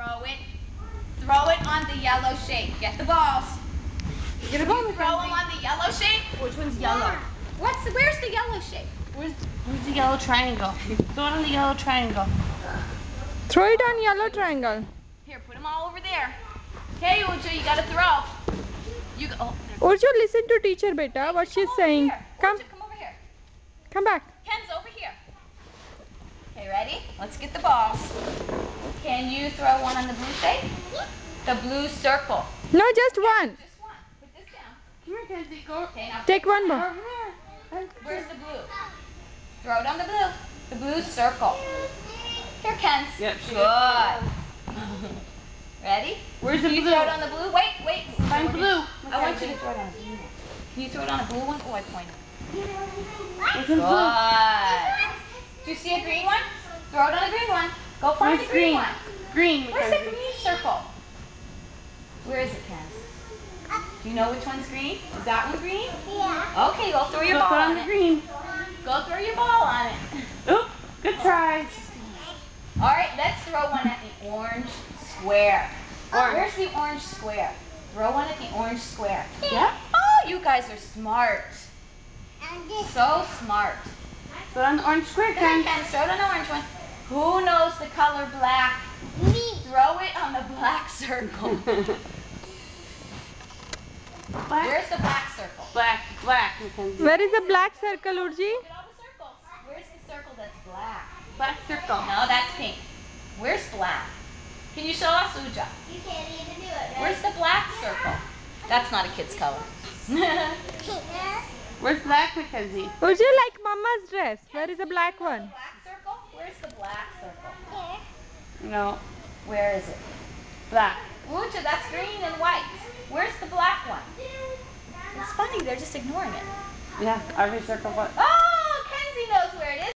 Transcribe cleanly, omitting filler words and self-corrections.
Throw it. Throw it on the yellow shape. Get the balls. Get a ball. Throw them on the yellow shape. Which one's yellow? Where's the yellow shape? Where's the yellow triangle? Throw it on the yellow triangle. Throw it on yellow triangle. Here, put them all over there. Okay, Uju, you gotta throw. You go. Oh, Urju, listen to teacher, beta. What she's saying. Come. Uju, come over here. Come back. Ken's over here. Okay, ready? Let's get the balls. Can you throw one on the blue shape? The blue circle. No, just one. Just one. Put this down. Come here, Kenzie. Go. Okay, now Take one more. Over there. where's the blue? Throw it on the blue. The blue circle. Here, Ken's. Yep, she Good. Ready? Where's the Can you blue? throw it on the blue? Wait. Find blue. I want you to throw it on the blue one. Can you throw it on a blue one? Oh, I pointed. Where's the blue? Good. Do you see a green one? Throw it on a green one. Go find Where's the green green? one. Green. Where's the Mackenzie. green circle? Where is it, Ken? Do you know which one's green? Is that one green? Yeah. Okay, go throw your Go ball put on on the it. green. Go throw your ball on it. Oh, good try. All right, let's throw one at the orange square. Orange. Where's the orange square? Throw one at the orange square. Yep. Oh, you guys are smart. So smart. Put on the orange square, Come Ken. here, Ken, throw it on the orange one. Who knows the color black? Me. Throw it on the black circle. Black. Where's the black circle? Black, Mackenzie. Where is the black circle, Urji? Look at all the circles. Where's the circle that's black? Black circle. No, that's pink. Where's black? Can you show us, Uja? You can't even do it, right? Where's the black circle? That's not a kid's color. Where's black, Mackenzie? Urji, like mama's dress. Where is the black one? Black circle? Where's the black circle? No. Where is it? Black. Uja, that's green and white. Where's the black one? It's funny, they're just ignoring it. Yeah, every circle but. Oh,